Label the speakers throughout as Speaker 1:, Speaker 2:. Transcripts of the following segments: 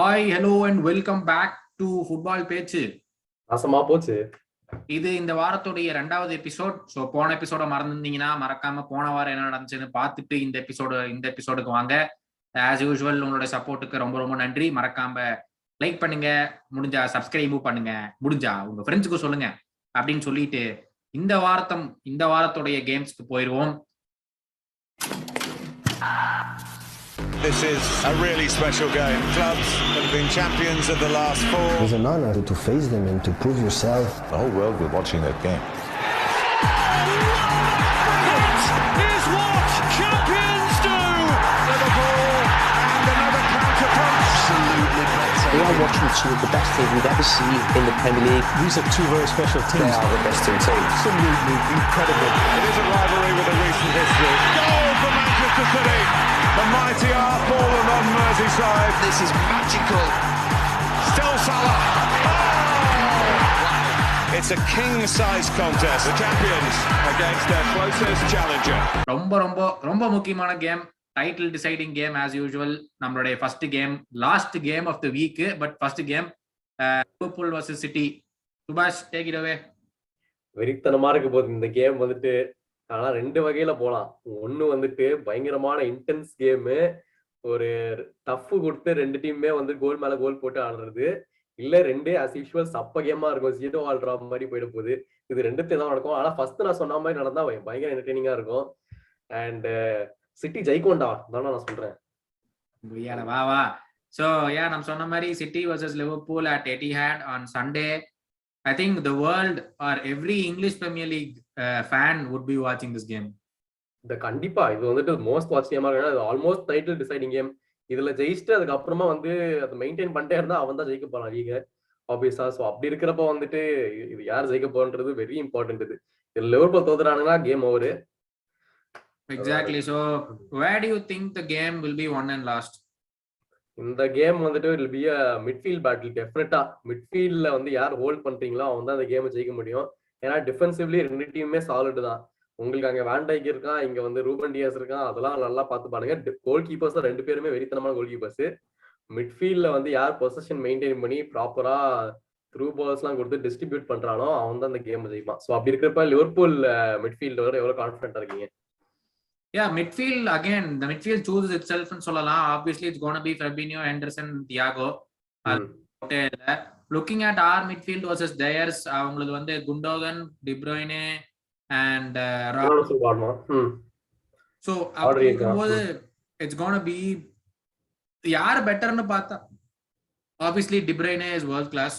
Speaker 1: Hi hello and welcome back to football பேச்சு.
Speaker 2: நாசமா போச்சு.
Speaker 1: இது இந்த வாரத்துடைய 2வது எபிசோட். ஸோ போன எபிசோட மறந்துருந்தீங்கன்னா மறக்காம போன வாரம் என்ன நடந்துச்சுன்னு பார்த்துட்டு இந்த எபிசோடுக்கு வாங்க. ஆஸ் யூஸ்வல் உங்களோட சப்போர்ட்டுக்கு ரொம்ப ரொம்ப நன்றி. மறக்காம லைக் பண்ணுங்க, முடிஞ்சா சப்ஸ்கிரைபும் பண்ணுங்க, முடிஞ்சா உங்க ஃப்ரெண்ட்ஸுக்கு சொல்லுங்க அப்படின்னு சொல்லிட்டு இந்த வாரத்துடைய கேம்ஸ்க்கு போயிடுவோம்.
Speaker 3: This is a really special game. Clubs have been champions of the last 4.
Speaker 4: It's an honor to face them and to prove yourself.
Speaker 3: The whole world will be watching that game.
Speaker 5: It is what champions do!
Speaker 3: Liverpool and another counter-punch.
Speaker 5: Absolutely breathtaking.
Speaker 6: We are watching two of the best teams we've ever seen in the Premier League.
Speaker 5: These are two very special teams.
Speaker 6: They are the best two teams.
Speaker 5: Absolutely incredible.
Speaker 3: It is a rivalry with a recent history. Goal for Manchester City. The mighty are fallen on Merseyside.
Speaker 6: This is magical.
Speaker 3: Still Salah. Oh! It's a king-size contest. The champions against their closest challenger.
Speaker 1: ரொம்ப முக்கியமான game, title deciding game. As usual நம்மளுடைய first game, last game of the week, but first game Liverpool vs City. சுபாஷ், take it away.
Speaker 2: வெறித்தனமா இருக்க போகுது இந்த game வந்துட்டு. ஆனா ரெண்டு வகையில போலாம். ஒண்ணு வந்துட்டு பயங்கரமான இன்டென்ஸ் கேமு, ஒரு டஃப் கொடுத்து ரெண்டு டீமுமே வந்து கோல் மேல கோல் போட்டு ஆடுறது. இல்ல ரெண்டே அஸ் யூஷுவல் சப்ப கேமா இருக்கும், ஜீரோ ஆல்ட்ரா மாதிரி போயிட போகுது. இது ரெண்டுத்தையும் தான் நடக்கும். ஆனா ஃபர்ஸ்ட் நான் சொன்ன மாதிரி நடந்தா பயங்கர என்டர்டெய்னிங்கா இருக்கும். அண்ட் சிட்டி ஜெயிக்கும்டா தானே நான் சொல்றேன்.
Speaker 1: வா சோ நம்ம சொன்ன மாதிரி city vs Liverpool at Etihad on Sunday. I think the world or every English Premier League fan would be watching this game.
Speaker 2: கண்டிப்பா இது வந்துட்டு மோஸ்ட் வாட்ச் கேமா இருக்கு. இது ஆல்மோஸ்ட் டைட்டில் டிசைடிங் கேம். இதுல ஜெயிச்சுட்டு அதுக்கு அப்புறமா வந்து அதை மெயின்டைன் பண்ணிட்டே இருந்தா அவன் தான் ஜெயிக்க போறான் லீக ஆப்வியஸா. ஸோ அப்படி இருக்கிறப்ப வந்துட்டு இது யார் ஜெயிக்க போறன்றது வெரி இம்பார்ட்டன்ட். இது லிவர்பூல் தோத்துறானுங்கன்னா game over.
Speaker 1: Exactly. So where do you think the game will be won and lost?
Speaker 2: இந்த கேம் வந்துட்டு it will B a midfield battle. டெஃபினட்டா மிட்ஃபீல்ட்ல வந்து யார் ஹோல்ட் பண்றீங்களோ அவங்க தான் அந்த கேமை ஜெயிக்க முடியும். ஏன்னா டிஃபென்சிவ்லி ரெண்டு டீமுமே சாலிட் தான். உங்களுக்கு அங்க வேன் டைக் இருக்கான், இங்க வந்து ரூபன் டியாஸ் இருக்கான், அதெல்லாம் நல்லா பார்த்து பாருங்க. கோல் கீப்பர்ஸ் தான் ரெண்டு பேருமே வெறித்தனமான கோல் கீப்பர்ஸ். மிட்ஃபீல்ட்ல வந்து யார் பொசிஷன் மெயின்டைன் பண்ணி ப்ராப்பரா த்ரூ பால்ஸ் எல்லாம் கொடுத்து டிஸ்ட்ரிபியூட் பண்றானோ அவன் தான் அந்த கேம் ஜெயிப்பான். ஸோ அப்படி இருக்கிறப்ப லிவர்பூல் மிட்ஃபீல்ட் வர எவ்வளவு கான்ஃபிடென்ட்டா இருக்கீங்க?
Speaker 1: Yeah, midfield again. The midfield chooses itself and சொல்லலாம். Obviously, it's going to be Fabinho, Henderson, Thiago. Looking at our midfield versus theirs, அவங்களுக்கு வந்து Gundogan, De Bruyne and so அப்படிங்கும்போது it's going to be யார் பெட்டர்னு பார்த்தா obviously De Bruyne is world class.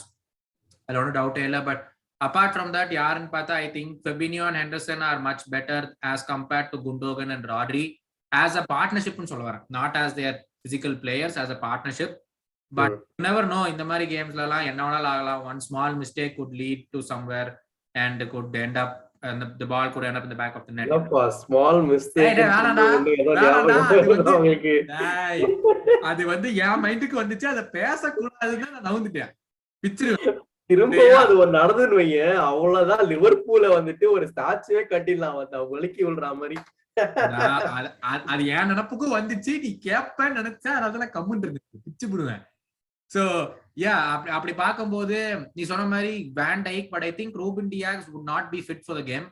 Speaker 1: I don't doubt it, but apart from that, யாருன்னு பார்த்தா I think Fabinho and Henderson are much better as compared to Gundogan and Rodri as a partnership னு சொல்ல வரேன், not as their physical players, as a partnership. But you never know, இந்த மாதிரி கேம்ஸ்ல எல்லாம் என்ன வேணாலும் ஆகலாம். One small mistake could lead to somewhere and could end up and the ball could end up in the back of the net.
Speaker 2: Small mistake
Speaker 1: அது வந்து என் மைண்டுக்கு வந்துச்சு, அதை பேசக்கூடாதுன்னு நான் நவுந்துட்டேன். பிச்சிருவேன்
Speaker 2: திரும்பவும் அது ஒரு நடந்துன்னு வைங்க, அவ்வளவுதான். லிவர்பூல வந்துட்டு ஒரு ஸ்டாச்சுவே கட்டிடலாம் வலிக்கி விடுற மாதிரி.
Speaker 1: அது என் நினப்புக்கும் வந்துச்சு, நீ கேப்பன்னு நினைச்சா அதெல்லாம் கம்முன்னு இருக்கு, பிச்சு விடுவேன். சோ அப்படி பார்க்கும்போது நீ சொன்ன மாதிரி Van Dijk, but I think Ruben Dias would not be fit for the game.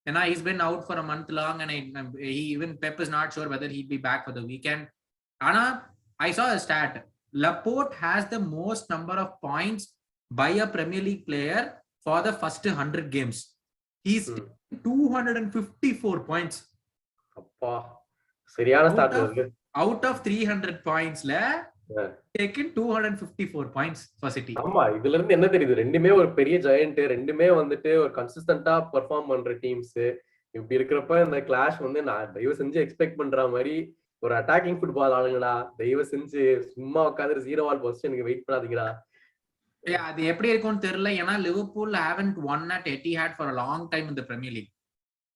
Speaker 1: ஏன்னா he's been out for a month long and even Pep is not sure whether he'd be back for the weekend. ஆனா I saw a stat. Laporte has the most number of points by a Premier League player for the first 100 games. He's 254 points.
Speaker 2: அப்பா சரியான start இருக்கு.
Speaker 1: Out of 300 points la taken 254 points for City.
Speaker 2: ஆமா, இதுல இருந்து என்ன தெரியுது, ரெண்டுமே ஒரு பெரிய ஜெயண்ட், ரெண்டுமே வந்துட்டு ஒரு கன்சிஸ்டன்ட்டா பெர்ஃபார்ம் பண்ற டீம்ஸ். இப்படி இருக்கிறப்ப இந்த கிளாஷ் வந்து நான் தயவு செஞ்சு எக்ஸ்பெக்ட் பண்ற மாதிரி ஒரு அட்டாக்கிங் ஃபுட்பால் ஆளுங்கடா, தயவு செஞ்சு சும்மா உட்காந்து ஜீரோ ஆல் பொசிஷனுக்கு வெயிட் பண்ணாதீங்கடா.
Speaker 1: அது எப்படி இருக்கும்னு தெரியல. ஏன்னா Liverpool haven't won at Etihad for a long time in the Premier League.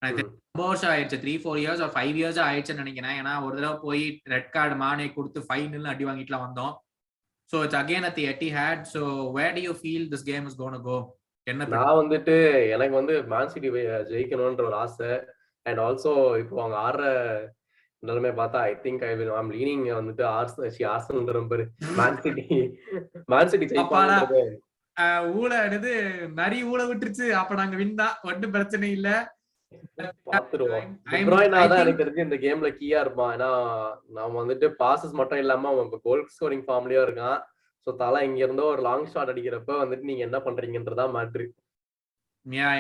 Speaker 1: ரொம்ப வருஷம் ஆயிடுச்சு, 3-4 years or 5 years ஆயிடுச்சுன்னு நினைக்கிறேன். ஏன்னா ஒரு தடவை போய் ரெட் கார்டு மானே கொடுத்து ஃபைனல் அடி வாங்கிட்டுலாம் வந்தோம். So it's again at the Etihad. So where do you feel this game is going to go?
Speaker 2: நான் வந்துட்டு எனக்கு வந்து மேன் சிட்டி ஜெயிக்கணும்ன்ற ஒரு ஆசை. அண்ட் ஆல்சோ இப்போ அவங்க ஆடுற நிலைமை பார்த்தா ஐ திங்க் ஐம் லீனிங் வந்துட்டு ஆர்சனல் பாரு மேன் சிட்டி ஜெயிப்பாங்கன்றது.
Speaker 1: ஊழ எடுத்து நிறைய ஊழ விட்டுருச்சு. அப்ப நாங்க வின் தான், ஒன்றும் பிரச்சனை இல்ல.
Speaker 2: பாத்துருவோம். டி ப்ரூய்னா தான் எனக்கு தெரிஞ்சு இந்த கேம்ல கீயா இருப்பான். ஏன்னா நாம வந்துட்டு பாசஸ் மட்டும் இல்லாம அவன் கோல் ஸ்கோரிங் ஃபார்ம்லயும் இருக்கான். சோ தலா இங்க இருந்தோ ஒரு லாங் ஷாட் அடிக்கிறப்ப வந்துட்டு நீங்க என்ன பண்றீங்கன்றதா மேட்ரு.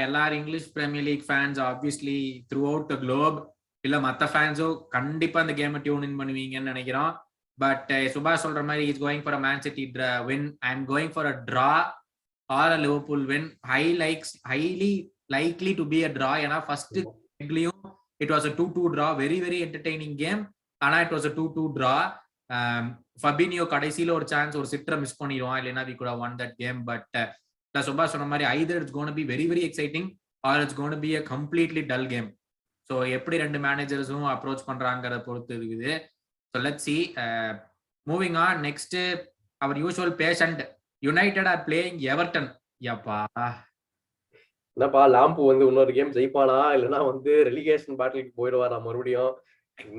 Speaker 1: எல்லாரும் English premier league fans obviously throughout the globe, இல்ல மத்த ஃபேன்ஸும் கண்டிப்பா இந்த கேமை டியூன் இன் பண்ணுவீங்கன்னு நினைக்கிறோம். பட் சுபாஷ் சொல்ற மாதிரி is going for a Man City win. I am going for a draw or a Liverpool win. Highly likely to be a draw. ஏன்னா ஃபர்ஸ்ட் லெக்லயும் it was a 2-2 draw. Very very entertaining game. ஆனா it was a 2-2 draw. Fabinho கடைசியில ஒரு chance, ஒரு சிட்டரை miss பண்ணிடுவான், இல்லைன்னா we could have won that game. But சுபாஷ் சொன்ன மாதிரி either it's going to be very very exciting or it's going to be a completely dull game. So எப்படி ரெண்டு மேனேஜர்ஸும் அப்ரோச் பண்றாங்கிறத பொறுத்து இருக்குது. So let's see. Moving on, next our usual patient United are playing Everton. யப்பா
Speaker 2: என்னப்பா lamp வந்து இன்னொரு கேம் ஜெயிப்பானா இல்லைன்னா வந்து ரெலிகேஷன் பேட்டிலுக்கு போயிடுவாரா மறுபடியும்?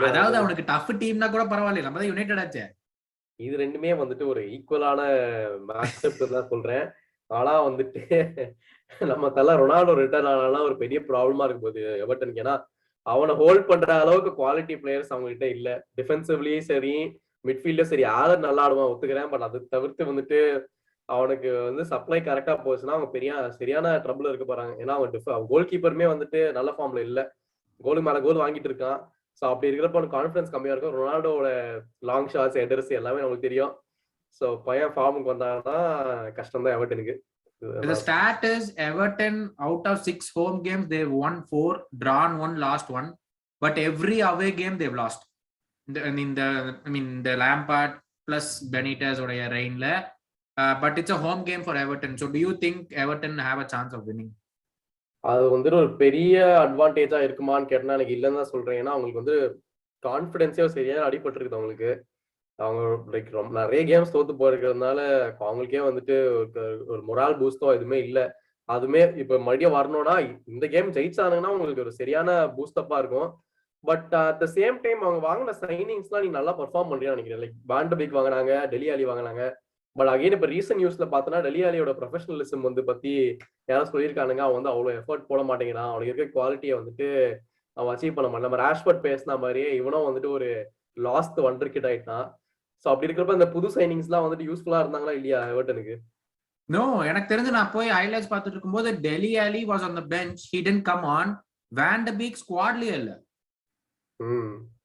Speaker 1: அதாவது அவனுக்கு டஃப் டீம்னா கூட பரவாயில்ல, நம்ம தான் யுனைடெட் ஆச்சே.
Speaker 2: இது ரெண்டுமே வந்துட்டு ஒரு ஈக்குவலான மேட்ச் தான் சொல்றேன். ஆனா வந்துட்டு நம்ம தலை ரொனால்டோ ரிட்டர்ன் ஆனா ஒரு பெரிய ப்ராப்ளமா இருக்கும் போது எவர்டனுக்கு. ஏன்னா அவனை ஹோல்ட் பண்ற அளவுக்கு குவாலிட்டி பிளேயர்ஸ் அவங்க கிட்ட இல்ல. டிஃபென்சிவ்லயும் சரி மிட்ஃபீல்டும் சரி யாரும் நல்லா ஆடுவான் ஒத்துக்கிறேன். பட் அது தவிர்த்து வந்துட்டு அவனுக்கு வந்து சப்ளை கரெக்டா போச்சுன்னா அவங்க சரியான ட்ரபிள் இருக்க போறாங்க. ஏன்னா அவன் கோல் கீப்பருமே வந்துட்டு நல்ல ஃபார்ம்ல இல்ல, கோலுக்கு மேல கோல் வாங்கிட்டு இருக்கான். ஸோ அப்படி இருக்கிறப்ப அவனுக்கு கான்ஃபிடன்ஸ் கம்மியா இருக்கும். ரொனால்டோட லாங் ஷாட்ஸ் ஹெடர்ஸ் எல்லாமே நமக்கு தெரியும். ஸோ பையன் ஃபார்முக்கு வந்தாங்கன்னா கஷ்டம் தான் எவர்டனுக்கு.
Speaker 1: The stat is Everton out of 6 home games they've won 4, drawn 1, lost 1, but every away game they've lost. The Lampard plus Benitez உடைய ரெயின்ல. But it's a home game for Everton. So do you think Everton have a chance of winning?
Speaker 2: அது வந்துட்டு ஒரு பெரிய அட்வான்டேஜா இருக்குமான்னு கேட்டா எனக்கு இல்லைன்னு தான் சொல்றேன். ஏன்னா அவங்களுக்கு வந்து கான்பிடன்ஸே சரியான அடிபட்டு இருக்குது அவங்களுக்கு. அவங்க லைக் ரொம்ப நிறைய கேம்ஸ் தோத்து போயிருக்கிறதுனால அவங்களுக்கே வந்துட்டு ஒரு மொரால் பூஸ்டோ எதுவுமே இல்லை. அதுமே இப்ப மறுபடியும் வரணும்னா இந்த கேம் ஜெயிச்சானுங்கன்னா உங்களுக்கு ஒரு சரியான பூஸ்டப்பா இருக்கும். But at the same time அவங்க வாங்கின சைனிங்ஸ்லாம் நீ நல்லா பெர்ஃபார்ம் பண்றியான்னு நினைக்கிறேன். லைக் வாண்டர்பீக் வாங்கினாங்க, டெலி அலி வாங்கினாங்க. பட் அகைன் இப்ப ரீசன்ட் நியூஸ்ல பார்த்தோன்னா டெலி அலியோட ப்ரொஃபஷனலிசம் வந்து பத்தி யாரும் சொல்லியிருக்கானுங்க. அவன் வந்து அவ்வளவு எஃபர்ட் போட மாட்டேங்கிறான், அவனுக்கு இருக்க குவாலிட்டியை வந்துட்டு அவன் அச்சீவ் பண்ண மாட்டான். நம்ம ராஷ்பர்ட் பேசின மாதிரியே இவனும் வந்துட்டு ஒரு லாஸ்ட் வண்டர் கிட் ஆயிட்டான். சோ அப்படி இருக்கிறப்ப இந்த புது சைனிங்ஸ் எல்லாம் வந்துட்டு யூஸ்ஃபுல்லா இருந்தாங்களா இல்லையா எவர்டனுக்கு?
Speaker 1: நோ, எனக்கு தெரிஞ்சு நான் போய் ஹைலைட்ஸ் பார்த்துட்டு இருக்கும்போது Dele Alli was on the bench, he didn't come on. Van de Beek ஸ்குவாட்லயே இல்ல.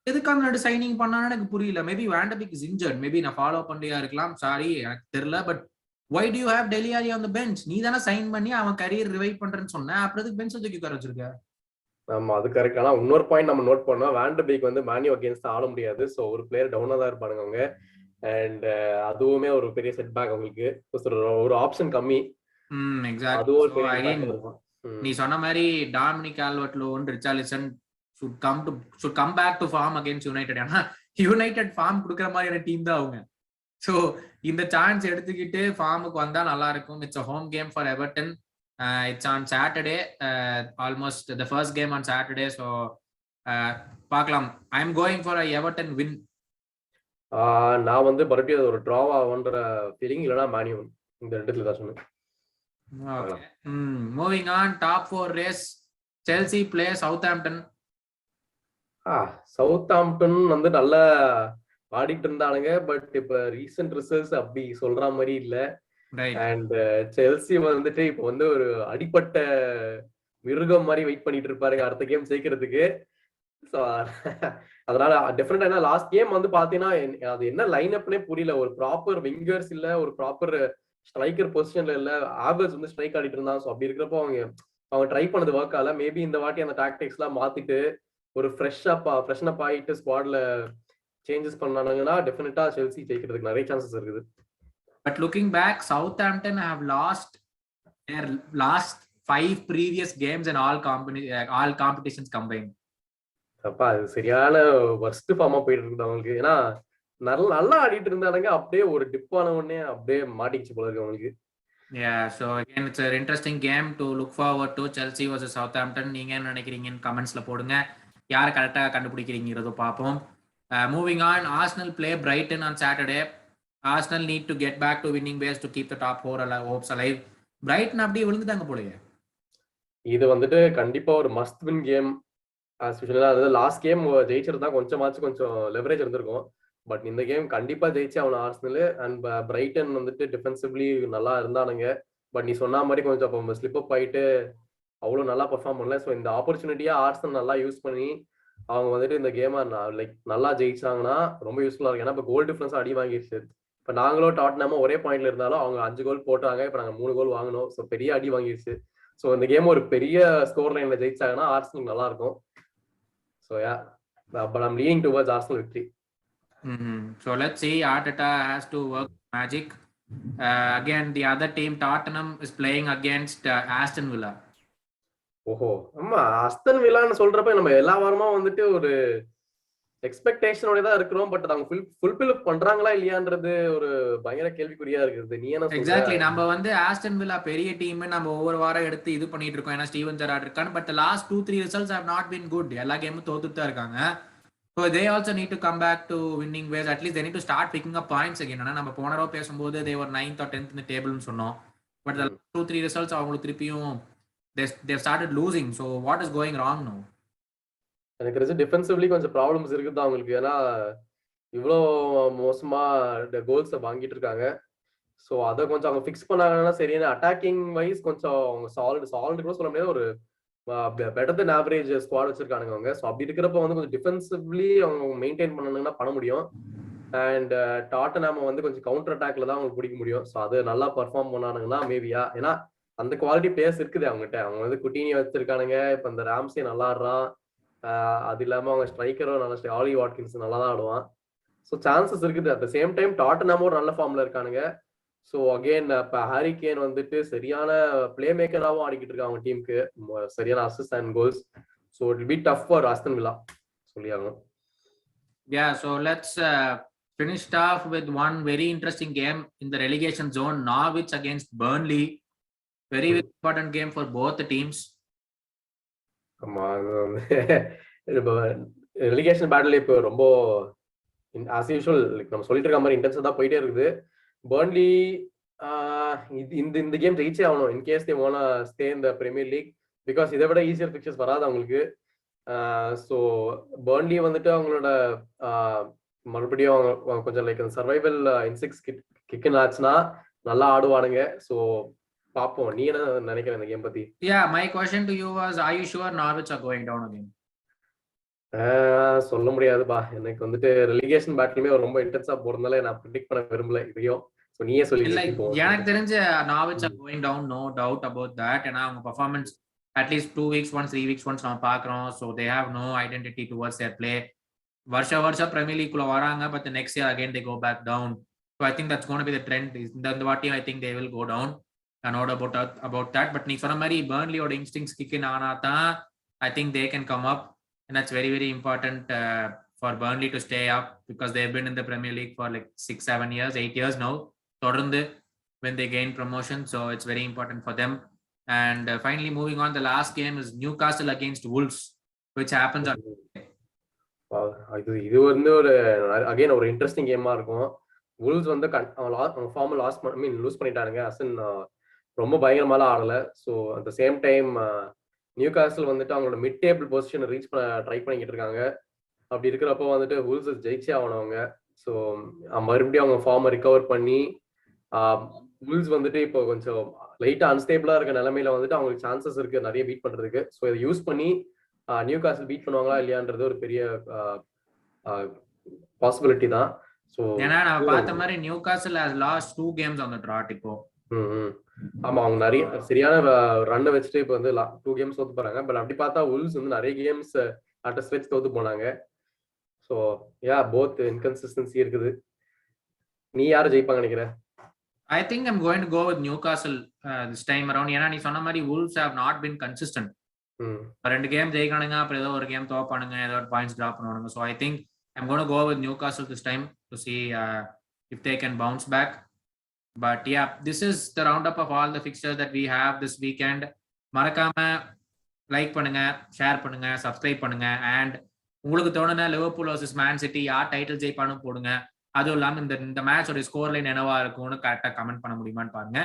Speaker 1: எதுக்கு அந்த ரெண்டு சைனிங் பண்ணான்னு எனக்கு புரியல. Maybe Van de Beek is injured, maybe நான் ஃபாலோ பண்ணியா இருக்கலாம், சாரி எனக்கு தெரியல. But why do you have Dele Alli on the bench? நீ தானே சைன் பண்ணி அவன் கரியர் ரிவைவ் பண்றேன்னு சொன்ன, அப்புறம் எதுக்கு பெஞ்ச் தூக்கி உட்கார வச்சிருக்க?
Speaker 2: ஆமா அது கரெக்ட். ஆனா இன்னொரு பாயிண்ட் நம்ம நோட் பண்ணோம், வாண்டர்பீக் வந்து மேன்யூ அகேன்ஸ்ட் ஆட முடியாது. சோ ஒரு பிளேயர் டவுனா தான் இருப்பானுங்க அவங்க. அண்ட் அதுவுமே ஒரு பெரிய செட் பேக் அவங்களுக்கு. ஒரு ஆப்ஷன் கம்மி.
Speaker 1: நீ சொன்ன மாதிரி Dominic கால்வர்ட்-லோன், Richarlison should come back to form against United. ஏன்னா யுனைடெட் ஃபார்ம் கொடுக்குற மாதிரியான டீம் தான் அவங்க. ஸோ இந்த சான்ஸ் எடுத்துக்கிட்டு ஃபார்முக்கு வந்தா நல்லா இருக்கும். It's a home game for Everton. It's on Saturday, almost the first game on Saturday. So பார்க்கலாம். I am going for Everton win.
Speaker 2: நான் வந்து மறுபடியும் ஒரு டிராவ் ஆகுன்ற ஃபீலிங், இல்லைனா மேன்யூ, இந்த ரெண்டுத்துல தான் சொன்னேன்.
Speaker 1: Okay, moving on. Top 4 race. Chelsea play Southampton.
Speaker 2: Southampton வந்து நல்லா ஆடிட்டு இருந்தானுங்க. பட் இப்ப ரீசன்ட் ரிசல்ட்ஸ் அப்படி சொல்ற மாதிரி இல்ல. அண்ட் செல்சி வந்துட்டு இப்ப வந்து ஒரு அடிப்பட்ட மிருகம் மாதிரி வெயிட் பண்ணிட்டு இருப்பாருங்க அடுத்த கேம் ஜெயிக்கிறதுக்கு. ஸோ அதனால டிஃபரெண்டா, ஏன்னா லாஸ்ட் கேம் வந்து பாத்தீங்கன்னா அது என்ன லைன் அப்னே புரியல. ஒரு ப்ராப்பர் விங்கர்ஸ் இல்ல, ஒரு ப்ராப்பர் ஸ்ட்ரைக்கர் பொசிஷன்ல இல்ல. ஆவர்ஸ் வந்து ஸ்ட்ரைக் ஆடிட்டு இருந்தான். ஸோ அப்படி இருக்கிறப்போ அவங்க ட்ரை பண்ணது ஒர்க் ஆகல. மேபி இந்த வாட்டி அந்த டாக்டிக்ஸ் எல்லாம் மாத்திட்டு ஒரு ஃப்ரெஷ்ஷன் அப் ஆயிட்டு ஸ்குவாட்ல சேஞ்சஸ் பண்ணாங்கன்னா டெஃபினட்டா செல்சி ஜெயிக்கிறதுக்கு நிறைய சான்சஸ் இருக்குது.
Speaker 1: But looking back, Southampton have lost their last 5 previous games in all competitions combined.
Speaker 2: அப்பா அது சரியான வர்ஸ்ட் ஃபார்மா போயிட்டு இருக்குது அவங்களுக்கு. ஏன்னா நல்லா ஆடிட்டு இருந்தானுங்க, அப்படியே ஒரு டிப் ஆன உடனே அப்படியே மாட்டிச்சு போல இருக்கு அவங்களுக்கு.
Speaker 1: Yeah, so again it's an interesting game to look forward to. Chelsea versus Southampton. நீங்க என்ன நினைக்கிறீங்கன்னு கமெண்ட்ஸ்ல போடுங்க. யாரை கரெக்டா கண்டுபிடிக்கிறீங்கிறதோ பார்ப்போம். Moving on, Arsenal play Brighton on Saturday. Arsenal need to get back to winning ways to keep the top 4 hopes alive. Brighton அப்படியே விழுந்துட்டாங்க போலயே.
Speaker 2: இது வந்துட்டு கண்டிப்பா ஒரு மஸ்ட் வின் கேம். அதாவது லாஸ்ட் கேம் ஜெயிச்சிருந்தா கொஞ்சம் லெவரேஜ் இருந்திருக்கும். பட் இந்த கேம் கண்டிப்பா ஜெயிச்சு அவன ஆர்சனல். அண்ட் பிரைட்டன் வந்துட்டு டிஃபென்சிவ்லி நல்லா இருந்தானுங்க. பட் நீ சொன்ன மாதிரி கொஞ்சம் அப்போ ஸ்லிப் அப் ஆயிட்டு அவ்வளவு நல்லா பெர்ஃபார்ம் பண்ணல. ஸோ இந்த ஆப்பர்ச்சுனிட்டியா ஆர்சனல் நல்லா யூஸ் பண்ணி அவங்க வந்துட்டு இந்த கேமை லைக் நல்லா ஜெயிச்சாங்கன்னா ரொம்ப யூஸ்ஃபுல்லா இருக்கும். ஏன்னா இப்போ கோல் டிஃபரன்ஸ் அடி வாங்கிடுச்சு. இப்போ நாங்களும் டாட்னமோ ஒரே பாயிண்ட்ல இருந்தாலும் அவங்க 5 கோல் போட்டாங்க. இப்போ நாங்கள் 3 கோல் வாங்கினோம். ஸோ பெரிய அடி வாங்கிடுச்சு. ஸோ இந்த கேம் ஒரு பெரிய ஸ்கோர் லைன்ல ஜெயிச்சாங்கன்னா ஆர்சனல் நல்லா இருக்கும். So but I'm leaning towards Arsenal victory.
Speaker 1: So let's see. Arteta has to work magic. Again, the other team, Tottenham, is playing against Aston Villa.
Speaker 2: ஓஹோ, ஆமா, அஸ்டன் வில்லான்னு சொல்றப்ப நம்ம எல்லா வாரமும் வந்துட்டு ஒரு எக்ஸ்பெக்டேஷனோட தான் இருக்கிறோம். பட் அவங்க ஃபுல்ஃபில் பண்றாங்களா இல்லையான்றது ஒரு பயங்கர கேள்விக்குறியா இருக்குது. நீ என்ன?
Speaker 1: எக்ஸாக்ட்லி. நம்ம வந்து ஆஸ்டன் வில்லா பெரிய டீம் நம்ம ஒவ்வொரு வாரம் எடுத்து இது பண்ணிட்டு இருக்கோம். ஏன்னா ஸ்டீவன் ஜெரார்ட் இருக்கான்னு. But last 2-3 results have not been good. எல்லா கேமும் தோத்துட்டு தான் இருக்காங்க. So they also need to come back to winning ways. At least they need to start picking up points again. ஆனா நம்ம போன தடவை பேசும்போது they were 9th or 10th in the table னு சொன்னோம். But the 2-3 results அவங்களுக்கு திருப்பியும் they've started losing. So what is going wrong now?
Speaker 2: எனக்கு தெரிஞ்சு டிஃபென்சிவ்லி கொஞ்சம் ப்ராப்ளம்ஸ் இருக்குதா அவங்களுக்கு. ஏன்னா இவ்வளோ மோசமா கோல்ஸை வாங்கிட்டு இருக்காங்க. ஸோ அதை கொஞ்சம் அவங்க ஃபிக்ஸ் பண்ணாங்கன்னா சரியான அட்டாக்கிங் வைஸ் கொஞ்சம் அவங்க சாலிட் கூட சொல்ல முடியாது. ஒரு பெட்டர் தென் ஆவரேஜ் ஸ்குவாட் வச்சிருக்கானுங்க அவங்க. ஸோ அப்படி இருக்கிறப்ப வந்து கொஞ்சம் டிஃபென்சிவ்லி அவங்க மெயின்டைன் பண்ணணும்னா பண்ண முடியும். அண்ட் டாட்டனாம வந்து கொஞ்சம் கவுண்டர் அட்டாக்ல தான் அவங்களுக்கு பிடிக்க முடியும். ஸோ அது நல்லா பர்ஃபார்ம் பண்ணானுங்கன்னா மேபியா. ஏன்னா அந்த குவாலிட்டி பிளேயர்ஸ் இருக்குது அவங்ககிட்ட. அவங்க வந்து குட்டினி வச்சிருக்கானுங்க. இப்போ இந்த ராம்சே நல்லா ஆடுறான். அது இல்லாம அவங்க ஸ்ட்ரைக்கரும் நல்லா ஆலி வாட்கின்ஸ் நல்லா தான் ஆடுவான். ஸோ சான்சஸ் இருக்குது. அட் த சேம் டைம் டாட்டனாமும் ஒரு நல்ல ஃபார்ம்ல இருக்கானுங்க. ஸோ அகெயின் இப்போ ஹாரி கேன் வந்துட்டு சரியான பிளே மேக்கராகவும் ஆடிக்கிட்டு இருக்காங்க அவங்க டீமுக்கு. சரியான assist and goals. So it will be tough for Aston Villa சொல்லியாகணும்.
Speaker 1: Yeah, so let's finish off with one very interesting game in the relegation zone. Norwich against Burnley. Very important game for both the teams.
Speaker 2: ஆமா, relegation battle இப்போ ரொம்ப as usual நம்ம சொல்லிட்டு இருக்க மாதிரி இன்டென்ஸா தான் போயிட்டே இருக்குது. பர்ன்லி இந்த கேம் ஜெயிச்சே ஆகணும் in case they want to stay in the premier league. Because இதை விட ஈஸியர் பிக்சர்ஸ் வராது அவங்களுக்கு. ஸோ பர்ன்லி வந்துட்டு அவங்களோட மறுபடியும் அவங்க கொஞ்சம் லைக் சர்வைவல் இன்சிக்ஸ் கிக்குன்னு ஆச்சுன்னா நல்லா ஆடுவானுங்க. ஸோ பாப்போம். நீ என்ன நினைக்கிற இந்த கேம் பத்தி?
Speaker 1: Yeah, my question to you was, are you sure Norwich are going down again?
Speaker 2: சொல்ல முடியாதுப்பா. எனக்கு வந்துட்டு ரெலிகேஷன் பேட்டிலுமே ரொம்ப இன்டென்ஸா போறதுனால நான் ப்ரெடிக்ட் பண்ண விரும்பல இதையும். சோ நீயே சொல்லி.
Speaker 1: எனக்கு தெரிஞ்ச Norwich are going down, no doubt about that. ஏன்னா அவங்க performance at least 2 weeks once 3 weeks once நம்ம பாக்குறோம். So they have no identity towards their play. வருஷ பிரீமியர் லீக் குள்ள வராங்க. But the next year again they go back down. So I think that's going to be the trend. இந்த வாட்டி I think they will go down. No doubt about that. But நீ சொன்ன மாதிரி பர்ன்லியோட instincts kick இன் ஆனா தான் I think they can come up. And that's very, very important for Burnley to stay up because they've been in the Premier League for like 6-7 years, 8 years now. தொடர்ந்து when they gain promotion. So it's very important for them. And finally moving on, the last game is Newcastle against Wolves, which happens on
Speaker 2: இது வந்து ஒரு again ஒரு interesting கேமா இருக்கும். Wolves வந்து form loose பண்ணிட்டானுங்க. அசன் ரொம்ப பயங்கரமாலாம் ஆடல. So at the same time Newcastle வந்துட்டு அவங்களோட மிட் டேபிள் பொசிஷனை ரீச் பண்ண ட்ரை பண்ணிக்கிட்டு இருக்காங்க. அப்படி இருக்கிறப்போ வந்துட்டு வூல்ஸ் ஜெயிச்சே ஆகணும். ஸோ மறுபடியும் அவங்க ஃபார்மை ரிகவர் பண்ணி வூல்ஸ் வந்துட்டு இப்போ கொஞ்சம் லைட்டா அன்ஸ்டேபிளா இருக்க நிலைமையில வந்துட்டு அவங்களுக்கு சான்சஸ் இருக்கு நிறைய பீட் பண்றதுக்கு. ஸோ இதை யூஸ் பண்ணி நியூகாஸ்ல் பீட் பண்ணுவாங்களா இல்லையான்றது ஒரு பெரிய பாசிபிலிட்டி தான். ஸோ
Speaker 1: ஏன்னா நான் பார்த்த மாதிரி Newcastle has lost 2 games on the trot இப்போ.
Speaker 2: ஆமா, அவங்க நிறைய சரியான ரன்னை வச்சுட்டு இப்போ வந்து 2 games தோத்து போறாங்க. பட் அப்படி பார்த்தா உல்ஸ் வந்து நிறைய கேம்ஸ் அட் ஸ்ட்ரெச் தோத்து போனாங்க. ஸோ போத் இன்கன்சிஸ்டன்சி இருக்குது. நீ யாரை ஜெயிப்பாங்க நினைக்கிற?
Speaker 1: I think I'm going to go with Newcastle this time around. ஏன்னா நீ சொன்ன மாதிரி Wolves have not been consistent. 2 game ஜெயிக்கானுங்க, அப்புறம் ஏதோ ஒரு கேம் தோப்பானுங்க, ஏதோ ஒரு பாயிண்ட்ஸ் டிராப் பண்ணுவானுங்க. So I think I'm going to go with Newcastle this time to see if they can bounce back. But yeah, this is the roundup of all the fixtures that we have this weekend. மறக்காம like பண்ணுங்க, share பண்ணுங்க, subscribe பண்ணுங்க. And உங்களுக்கு தோணுனா Liverpool versus man city யார் title ஜெயிப்பானு போடுங்க. அதுவும் இல்லாம இந்த மேட்சோட ஸ்கோர் லைன் என்னவா இருக்கும்னு கரெக்டா கமெண்ட் பண்ண முடியுமான்னு பாருங்க.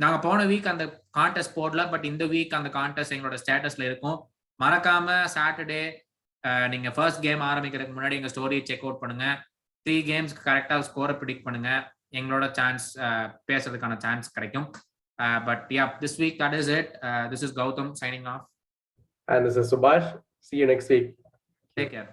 Speaker 1: நாங்க போன வீக் அந்த கான்டெஸ்ட் போடல, பட் இந்த வீக் அந்த கான்டெஸ்ட் எங்களோட ஸ்டேட்டஸ்ல இருக்கும். மறக்காம சாட்டர்டே நீங்க ஃபர்ஸ்ட் கேம் ஆரம்பிக்கிறதுக்கு முன்னாடி எங்க ஸ்டோரியை செக் அவுட் பண்ணுங்க. 3 கேம்ஸ்க்கு கரெக்டா ஸ்கோரை ப்ரிடிக்ட் பண்ணுங்க. எங்களோட சான்ஸ் பேசுறதுக்கான சான்ஸ் கிடைக்கும். But yeah, this week that is it. This is Gautam signing off.
Speaker 2: And this is Subhash. See you next week.
Speaker 1: Take care.